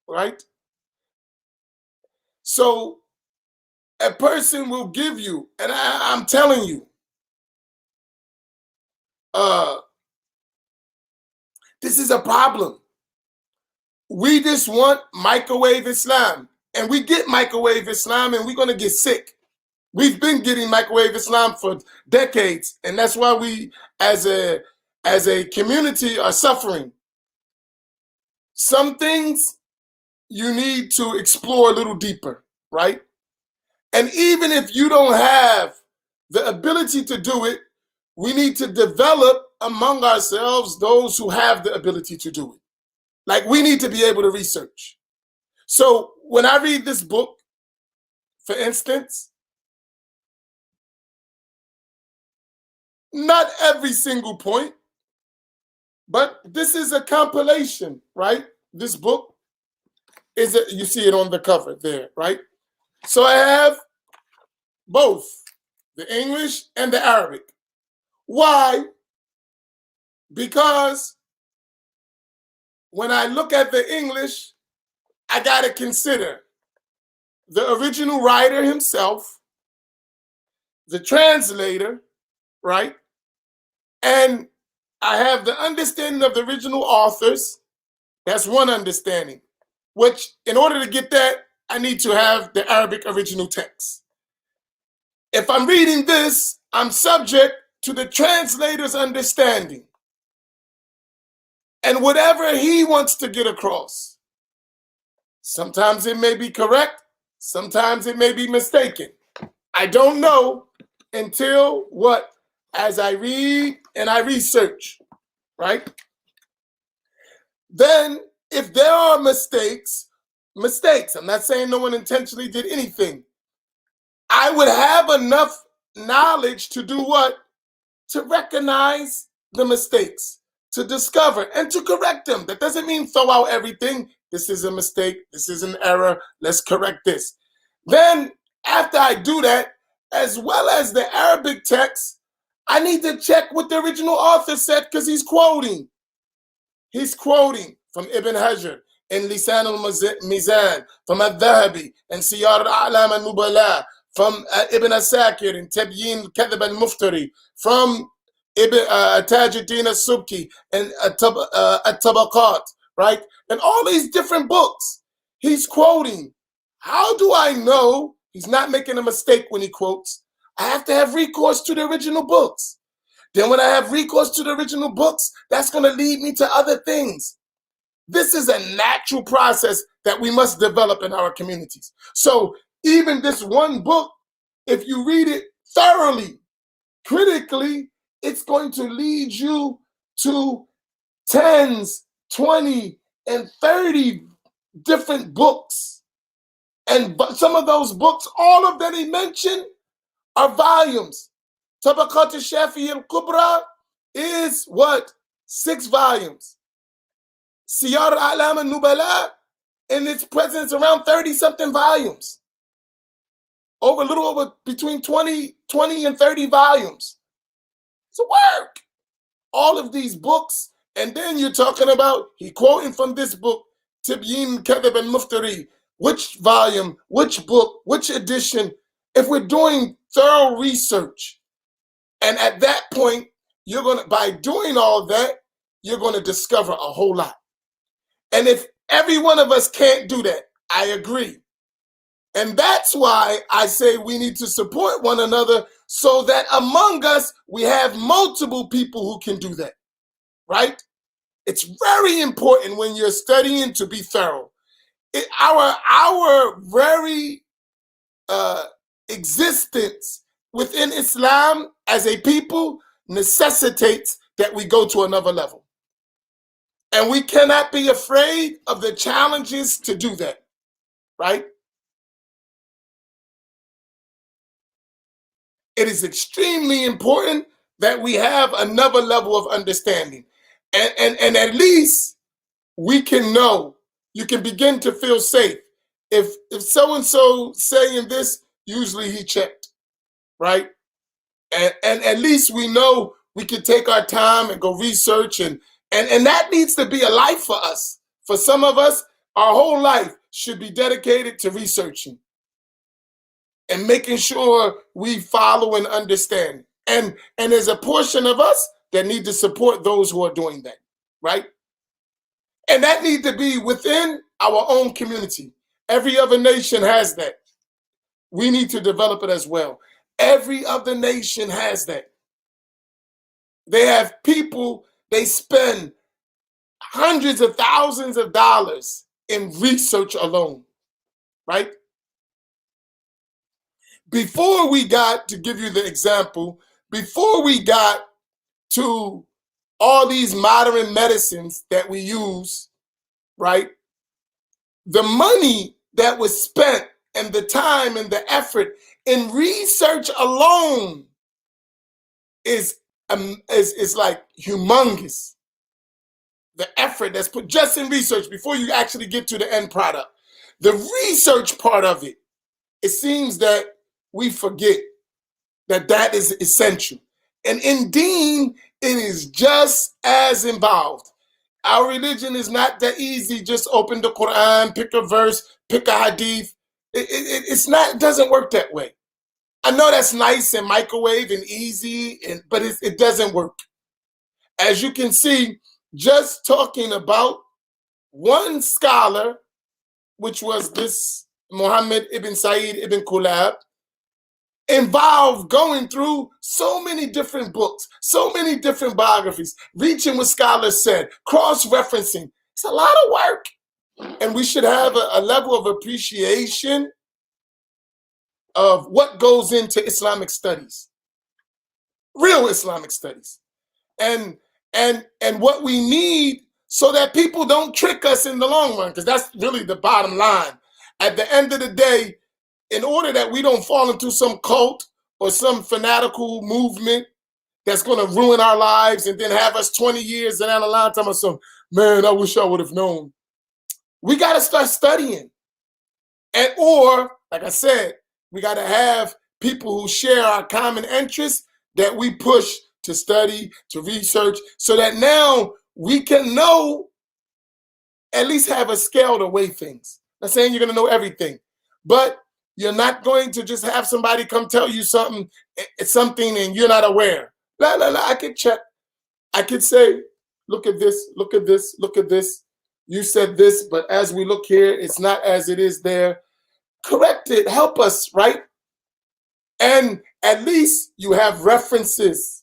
Right? So a person will give you, and I'm telling you, this is a problem. We just want microwave Islam, and we get microwave Islam, and we're going to get sick. We've been getting microwave Islam for decades, and that's why we, as a community, are suffering. Some things you need to explore a little deeper, right? And even if you don't have the ability to do it, we need to develop among ourselves those who have the ability to do it. Like, we need to be able to research. So when I read this book, for instance, not every single point, but this is a compilation, right? This book you see it on the cover there, right? So I have both the English and the Arabic. Why? Because when I look at the English, I got to consider the original writer himself, the translator, right? And I have the understanding of the original authors. That's one understanding, which in order to get that, I need to have the Arabic original text. If I'm reading this, I'm subject to the translator's understanding and whatever he wants to get across. Sometimes it may be correct, sometimes it may be mistaken. I don't know until what? As I read and I research, right? Then if there are mistakes, I'm not saying no one intentionally did anything. I would have enough knowledge to do what? To recognize the mistakes, to discover and to correct them. That doesn't mean throw out everything. This is a mistake. This is an error. Let's correct this. Then after I do that, as well as the Arabic text, I need to check what the original author said because he's quoting. He's quoting from Ibn Hajar in Lisan al-Mizan, from Al-Dhahabi and Siyar al-A'lam al-Nubala, from Ibn Asakir in Tabyin Kadhib al-Muftari, from Tajuddin al-Subki and At-Tabaqat, right? And all these different books, he's quoting. How do I know he's not making a mistake when he quotes? I have to have recourse to the original books. Then when I have recourse to the original books, that's going to lead me to other things. This is a natural process that we must develop in our communities. So even this one book, if you read it thoroughly, critically, it's going to lead you to 10s, 20, and 30 different books. And some of those books, all of that he mentioned, are volumes. Tabaqat al-Shafi'i al-Kubra is what? 6 volumes. Siyar A'lam al-Nubala, in its presence, around 30-something volumes. A little over between 20 and 30 volumes. It's a work. All of these books, and then you're talking about, he quoting from this book, Tibyin Kadhib al-Muftari, which volume, which book, which edition. If we're doing thorough research, and at that point, by doing all that, you're going to discover a whole lot. And if every one of us can't do that, I agree. And that's why I say we need to support one another, so that among us, we have multiple people who can do that, right? It's very important when you're studying to be thorough. Our very existence within Islam as a people necessitates that we go to another level. And we cannot be afraid of the challenges to do that, right? It is extremely important that we have another level of understanding. And at least we can know, you can begin to feel safe. If so-and-so saying this, usually he checked, right? And at least we know we can take our time and go research, and that needs to be a life for us. For some of us, our whole life should be dedicated to researching and making sure we follow and understand. And there's a portion of us that need to support those who are doing that, right? And that needs to be within our own community. Every other nation has that. We need to develop it as well. Every other nation has that. They have people, they spend hundreds of thousands of dollars in research alone, right? Before we got, to give you the example, before we got to all these modern medicines that we use, right? The money that was spent and the time and the effort in research alone is like humongous. The effort that's put just in research before you actually get to the end product. The research part of it, it seems that we forget that is essential. And in Deen, it is just as involved. Our religion is not that easy. Just open the Quran, pick a verse, pick a hadith. It doesn't work that way. I know that's nice and microwave and easy, but it doesn't work. As you can see, just talking about one scholar, which was this Muhammad ibn Sa'id ibn Kulab, involved going through so many different books, so many different biographies, reaching what scholars said, cross-referencing. It's a lot of work. And we should have a level of appreciation of what goes into Islamic studies, real Islamic studies, and what we need so that people don't trick us in the long run, because that's really the bottom line. At the end of the day, in order that we don't fall into some cult or some fanatical movement that's going to ruin our lives and then have us 20 years down the line telling us, man, I wish I would have known. We got to start studying. Or, like I said, we got to have people who share our common interests that we push to study, to research, so that now we can know, at least have a scale to weigh things. I'm not saying you're going to know everything, but you're not going to just have somebody come tell you something and you're not aware. I could check. I could say, look at this, look at this, look at this. You said this, but as we look here, it's not as it is there. Correct it, help us, right? And at least you have references.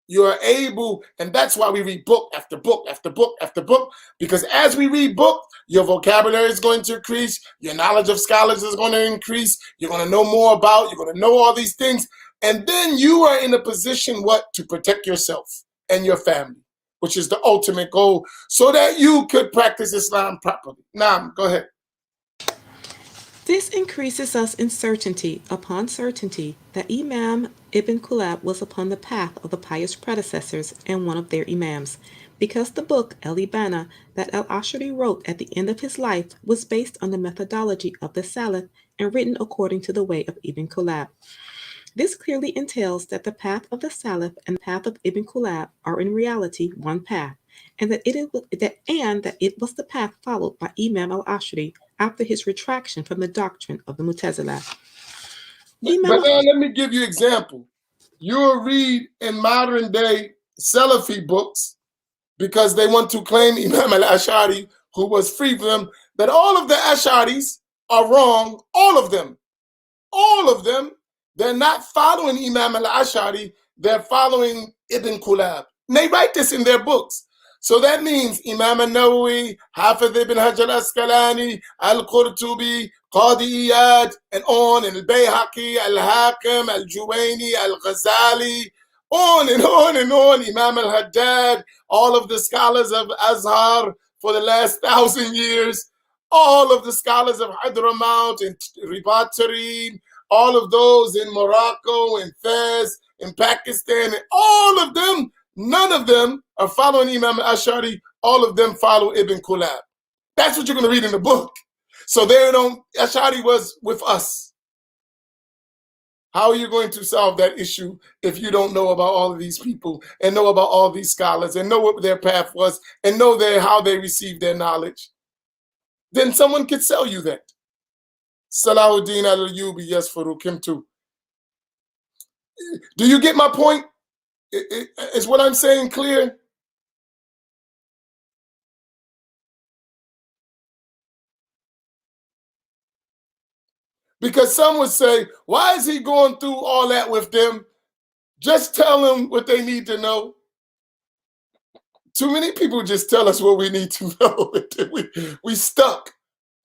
You are able, and that's why we read book after book after book after book, because as we read book, your vocabulary is going to increase, your knowledge of scholars is going to increase, you're going to know more about, you're going to know all these things, And then you are in a position, what? To protect yourself and your family, which is the ultimate goal, so that you could practice Islam properly. Naam, go ahead. This increases us in certainty upon certainty that Imam Ibn Kulab was upon the path of the pious predecessors and one of their Imams, because the book Al-Ibana that Al-Ashari wrote at the end of his life was based on the methodology of the Salaf and written according to the way of Ibn Kulab. This clearly entails that the path of the Salaf and the path of Ibn Kulab are in reality one path, and that it was the path followed by Imam al-Ashri after his retraction from the doctrine of the Mu'tazila. But now let me give you an example. You'll read in modern day Salafi books, because they want to claim Imam al-Ash'ari, who was free from them, that all of the Ash'aris are wrong. All of them. All of them. They're not following Imam al-Ash'ari. They're following Ibn Kulab. And they write this in their books. So that means Imam al-Nawawi, Hafiz ibn Hajar al-Asqalani, al-Qurtubi, Qadi Iyad, and on, and al-Bayhaqi, al-Hakim, al-Juwayni, al-Ghazali, on and on and on, Imam al-Haddad, all of the scholars of Azhar for the last 1,000 years, all of the scholars of Hadramaut and Ribat-Tarim, all of those in Morocco and Fez and Pakistan, and all of them, none of them are following Imam al-Ash'ari. All of them follow Ibn Kulab. That's what you're going to read in the book. So they don't, Ash'ari was with us. How are you going to solve that issue if you don't know about all of these people and know about all these scholars and know what their path was and know how they received their knowledge? Then someone could sell you that. Salahuddin al-Ayyubi, yes, Farouk, him too. Do you get my point? Is what I'm saying clear? Because some would say, why is he going through all that with them? Just tell them what they need to know. Too many people just tell us what we need to know. we stuck.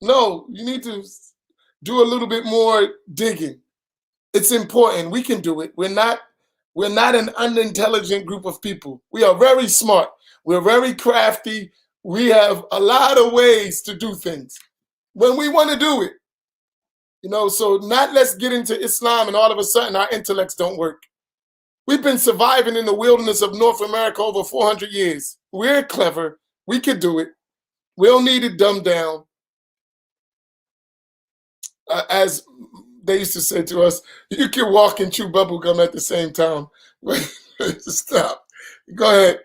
No, you need to do a little bit more digging. It's important. We can do it. We're not an unintelligent group of people. We are very smart. We're very crafty. We have a lot of ways to do things when we want to do it. You know, so not let's get into Islam and all of a sudden our intellects don't work. We've been surviving in the wilderness of North America over 400 years. We're clever. We could do it. We don't need it dumbed down. As they used to say to us, you can walk and chew bubble gum at the same time. Stop. Go ahead.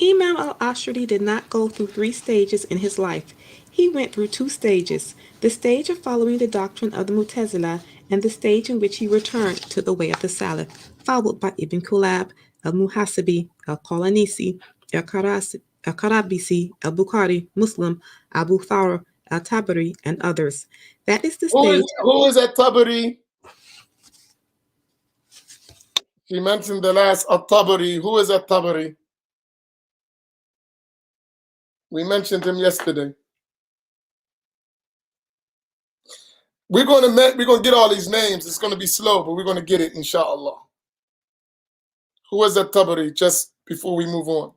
Imam al-Ashri did not go through 3 stages in his life. He went through 2 stages, the stage of following the doctrine of the Mu'tazila and the stage in which he returned to the way of the Salaf, followed by Ibn Kulab, al-Muhasibi, al-Qalanisi, al-Karabisi, al-Bukhari, Muslim, Abu Thawr, al-Tabari, and others. That is the stage. Who is al-Tabari? She mentioned the last al-Tabari. Who is al-Tabari? We mentioned him yesterday. We're going to get all these names. It's going to be slow, but we're going to get it, inshallah. Who is al-Tabari, just before we move on?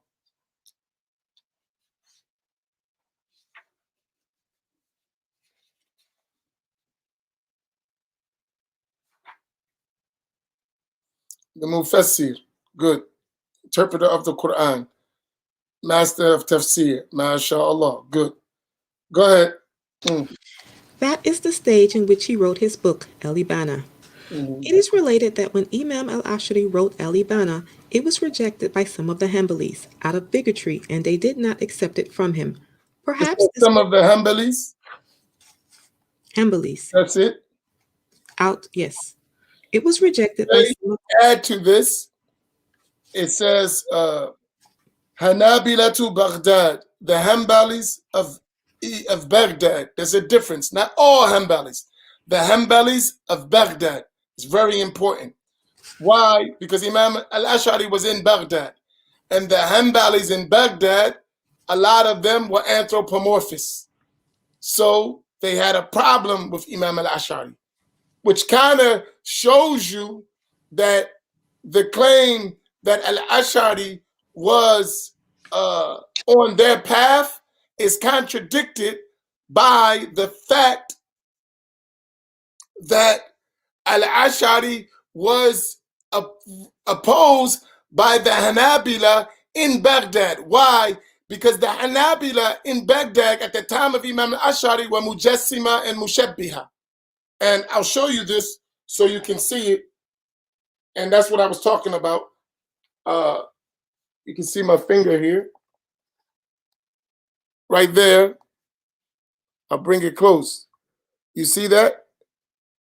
The Mufassir, good. Interpreter of the Quran. Master of Tafsir, MashaAllah, good. Go ahead. That is the stage in which he wrote his book, Al-Ibana. It is related that when Imam al-Ashri wrote Al-Ibana, it was rejected by some of the Hanbalis out of bigotry, and they did not accept it from him. Perhaps some of the Hanbalis? Hanbalis. That's it? Yes. It was rejected by some of add to this, it says, Hanabilatu Baghdad, the Hanbalis of Baghdad. There's a difference. Not all Hanbalis. The Hanbalis of Baghdad is very important. Why? Because Imam al-Ash'ari was in Baghdad. And the Hanbalis in Baghdad, a lot of them were anthropomorphists. So they had a problem with Imam al-Ash'ari, which kind of shows you that the claim that Al-Ash'ari was on their path is contradicted by the fact that Al-Ash'ari was opposed by the Hanabila in Baghdad. Why? Because the Hanabila in Baghdad at the time of Imam al-Ash'ari were Mujassima and Mushabbiha. And I'll show you this so you can see it. And that's what I was talking about. You can see my finger here. Right there. I'll bring it close. You see that?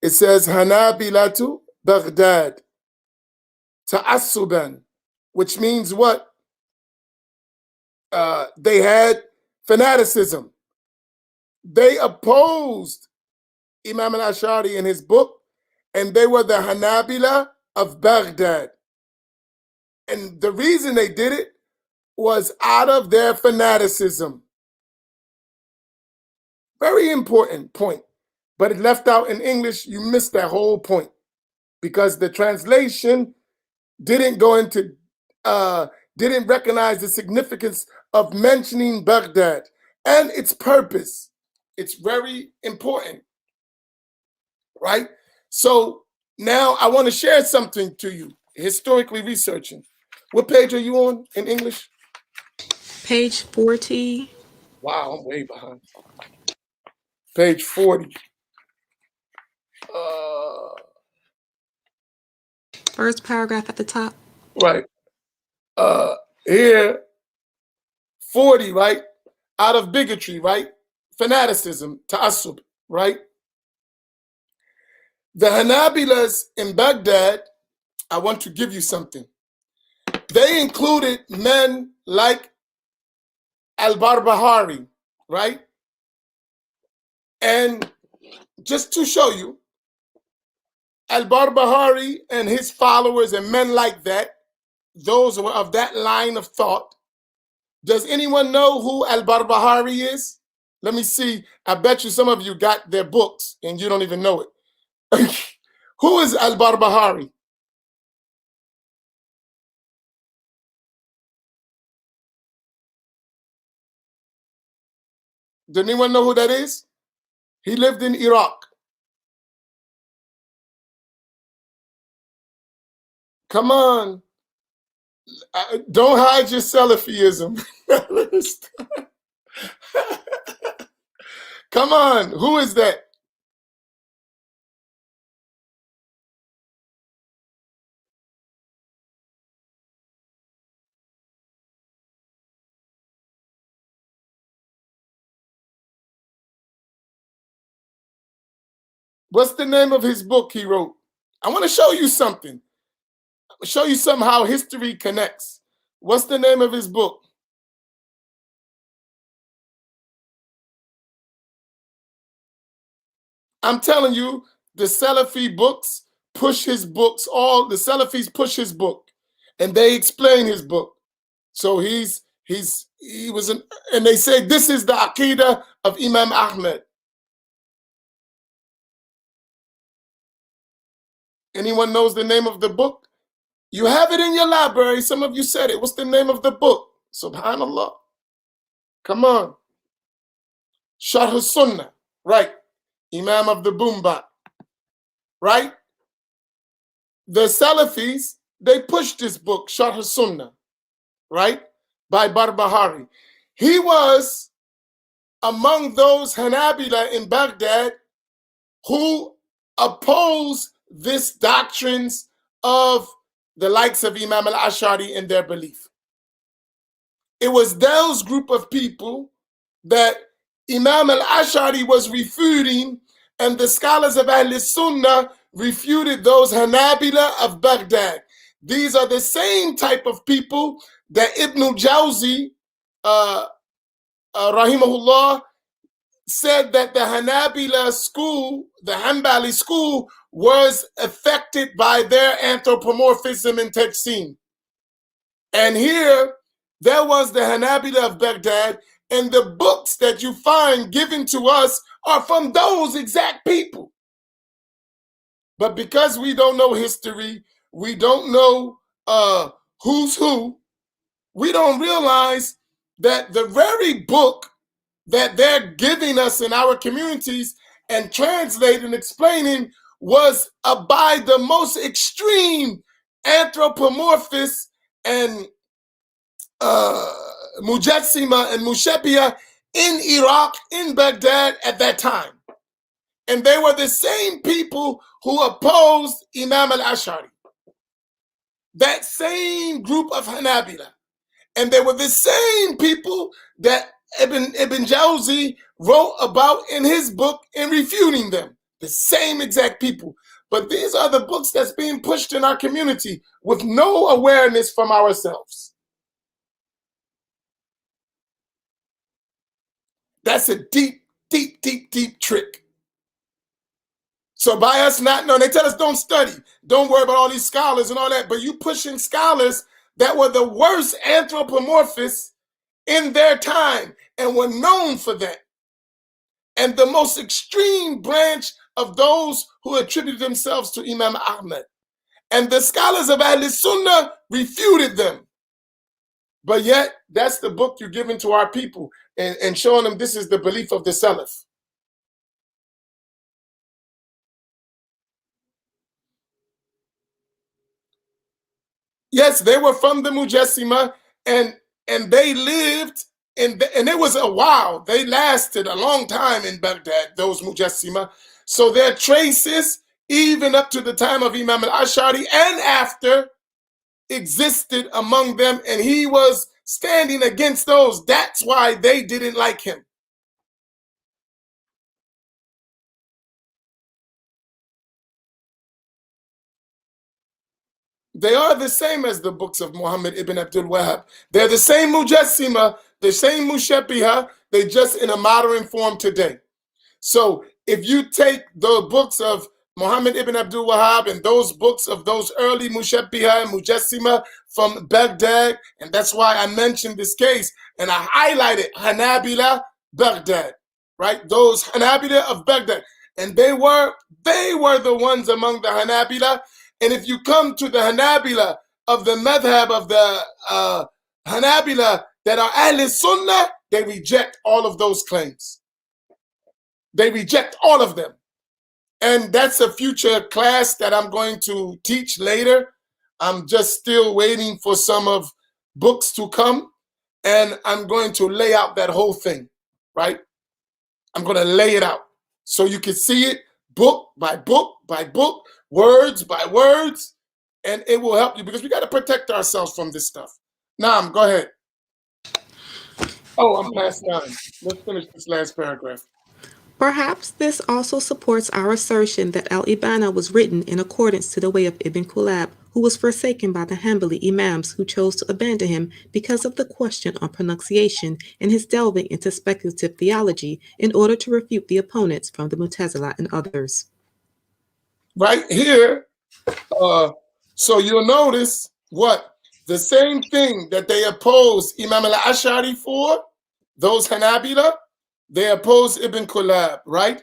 It says Hanabilatu Baghdad Ta'assuban, which means what? They had fanaticism. They opposed Imam al-Ash'ari in his book, and they were the Hanabila of Baghdad. And the reason they did it was out of their fanaticism. Very important point, but it left out in English. You missed that whole point because the translation didn't go into, didn't recognize the significance of mentioning Baghdad and its purpose. It's very important, right? So now I want to share something to you, historically researching. What page are you on in English? Page 40. Wow, I'm way behind. Page 40. First paragraph at the top. Right. Here, 40, right? Out of bigotry, right? Fanaticism, ta'assub, right? The Hanabilas in Baghdad, I want to give you something. They included men like Al-Barbahari, right? And just to show you, Al-Barbahari and his followers and men like that, those were of that line of thought. Does anyone know who Al-Barbahari is? Let me see. I bet you some of you got their books and you don't even know it. Who is Al-Barbahari? Does anyone know who that is? He lived in Iraq. Come on. Don't hide your Salafism. Come on. Who is that? What's the name of his book he wrote? I want to show you something. Show you somehow history connects. What's the name of his book? I'm telling you, the Salafi books push his books. All the Salafis push his book, and they explain his book. So he was an, and they say this is the Aqidah of Imam Ahmed. Anyone knows the name of the book? You have it in your library. Some of you said it. What's the name of the book? Subhanallah. Come on. Sharh al-Sunna. Right. Imam of the Boombat. Right? The Salafis, they pushed this book, Sharh al-Sunna. Right? By Barbahari. He was among those Hanabila in Baghdad who opposed this doctrines of the likes of Imam al-Ash'ari in their belief. It was those group of people that Imam al-Ash'ari was refuting, and the scholars of Al-Sunna refuted those Hanabila of Baghdad. These are the same type of people that Ibn al-Jawzi, rahimahullah, said that the Hanabila school, the Hanbali school, was affected by their anthropomorphism and tajsim. And here, there was the Hanabila of Baghdad, and the books that you find given to us are from those exact people. But because we don't know history, we don't know who's who, we don't realize that the very book that they're giving us in our communities and translating and explaining was by the most extreme anthropomorphists and Mujassima and Mushabbiha in Iraq, in Baghdad at that time. And they were the same people who opposed Imam al-Ash'ari. That same group of Hanabila. And they were the same people that Ibn Jawzi wrote about in his book in refuting them. The same exact people. But these are the books that's being pushed in our community with no awareness from ourselves. That's a deep, deep, deep, deep trick. So by us not knowing, they tell us don't study, don't worry about all these scholars and all that, but you pushing scholars that were the worst anthropomorphists in their time and were known for that. And the most extreme branch of those who attributed themselves to Imam Ahmad. And the scholars of Al-Sunna refuted them. But yet, that's the book you're giving to our people and showing them this is the belief of the Salaf. Yes, they were from the Mujassima, and they lived, and it was a while. They lasted a long time in Baghdad, those Mujassima. So their traces, even up to the time of Imam al-Ash'ari and after, existed among them, and he was standing against those. That's why they didn't like him. They are the same as the books of Muhammad ibn Abdul Wahhab. They're the same Mujassima, the same Mushabbiha, they just in a modern form today. So if you take the books of Muhammad ibn Abdul Wahhab and those books of those early Mushabbiha and Mujassima from Baghdad, and that's why I mentioned this case, and I highlighted Hanabila Baghdad, right? Those Hanabila of Baghdad. And they were the ones among the Hanabila. And if you come to the Hanabila of the madhab of the Hanabila that are Al-Sunna, they reject all of those claims. They reject all of them. And that's a future class that I'm going to teach later. I'm just still waiting for some of books to come, and I'm going to lay out that whole thing, right? I'm going to lay it out so you can see it book by book by book, words by words, and it will help you because we got to protect ourselves from this stuff. Naam, go ahead. Oh, I'm past time. Let's finish this last paragraph. Perhaps this also supports our assertion that Al-Ibana was written in accordance to the way of Ibn Kulab, who was forsaken by the Hanbali Imams who chose to abandon him because of the question on pronunciation and his delving into speculative theology in order to refute the opponents from the Mu'tazila and others. Right here, so you'll notice what? The same thing that they opposed Imam al-Ash'ari for, those Hanabila, they opposed Ibn Kulab, right?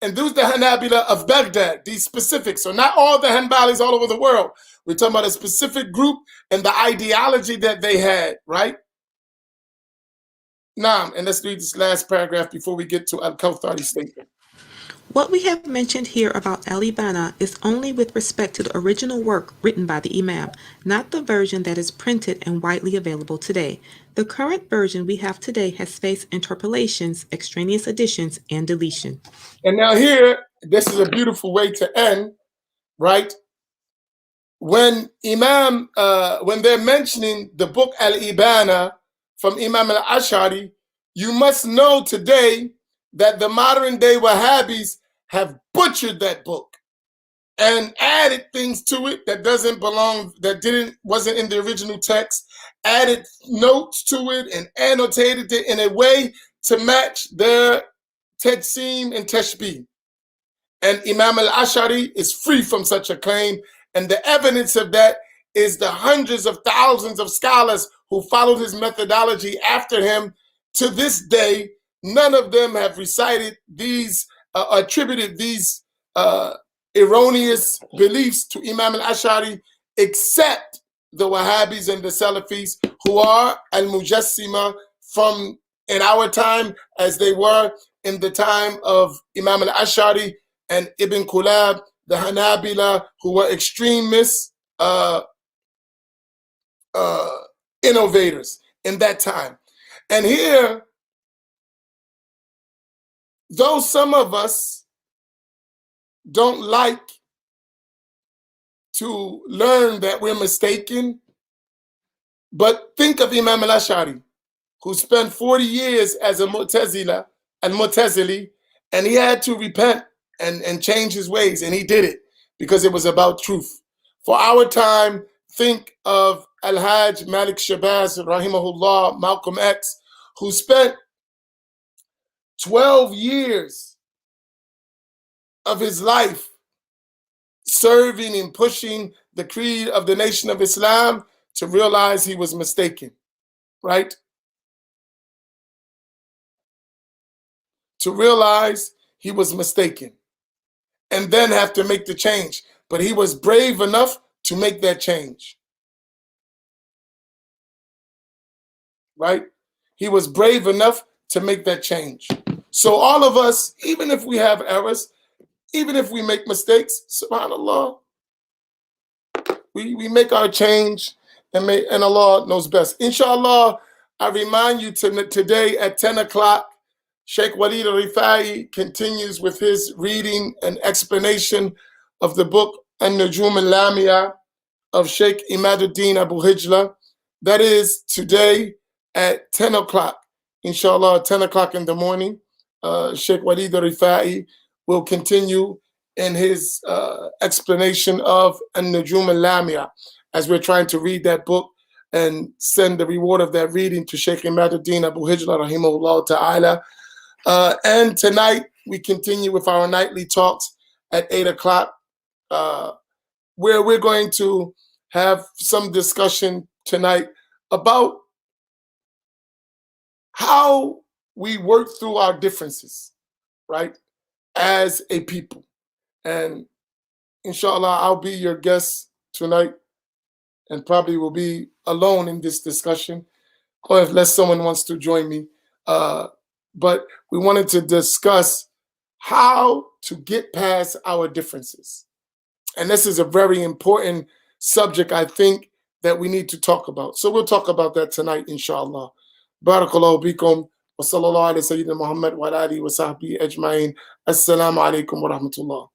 And those the Hanabila of Baghdad, these specific. So not all the Hanbalis all over the world. We're talking about a specific group and the ideology that they had, right? Now, and let's read this last paragraph before we get to Al-Kawthari's statement. What we have mentioned here about Al-Ibana is only with respect to the original work written by the Imam, not the version that is printed and widely available today. The current version we have today has faced interpolations, extraneous additions, and deletion. And now here, this is a beautiful way to end, right? When when they're mentioning the book Al-Ibana from Imam al-Ash'ari, you must know today that the modern day Wahhabis have butchered that book and added things to it that doesn't belong, that wasn't in the original text, added notes to it and annotated it in a way to match their Tadsim and Tashbih. And Imam al-Ash'ari is free from such a claim. And the evidence of that is the hundreds of thousands of scholars who followed his methodology after him. To this day, none of them have recited these, attributed these erroneous beliefs to Imam al-Ash'ari except the Wahhabis and the Salafis, who are al-Mujassima from in our time as they were in the time of Imam al-Ash'ari and Ibn Kulab, the Hanabila, who were extremists, innovators in that time. And here, though some of us don't like to learn that we're mistaken, but think of Imam al-Ash'ari, who spent 40 years as a Mu'tazili, and he had to repent and change his ways, and he did it because it was about truth. For our time, think of Al-Hajj Malik Shabazz, rahimahullah, Malcolm X, who spent 12 years of his life serving and pushing the creed of the Nation of Islam to realize he was mistaken, right? To realize he was mistaken and then have to make the change. But he was brave enough to make that change, right? He was brave enough to make that change. So all of us, even if we have errors, even if we make mistakes, subhanAllah, we make our change, and Allah knows best. Inshallah, I remind you today at 10 o'clock, Sheikh Walid al-Rifai continues with his reading and explanation of the book An-Nujum al-Lamia of Sheikh Imaduddin Abu Hijla. That is today at 10 o'clock. Inshallah, 10 o'clock in the morning, Sheikh Walid al-Rifai will continue in his explanation of An-Nujum al-Lamia as we're trying to read that book and send the reward of that reading to Sheikh Imaduddin Abu Hijla rahimahullah ta'ala. And tonight we continue with our nightly talks at 8 o'clock, where we're going to have some discussion tonight about how we work through our differences, right, as a people. And inshallah, I'll be your guest tonight and probably will be alone in this discussion, or unless someone wants to join me. But we wanted to discuss how to get past our differences. And this is a very important subject, I think, that we need to talk about. So we'll talk about that tonight, inshallah. Barakallahu bikum wa sallallahu ala Sayyidina Muhammad wa alihi wa sahbihi ajma'in. Assalamu alaikum wa rahmatullah.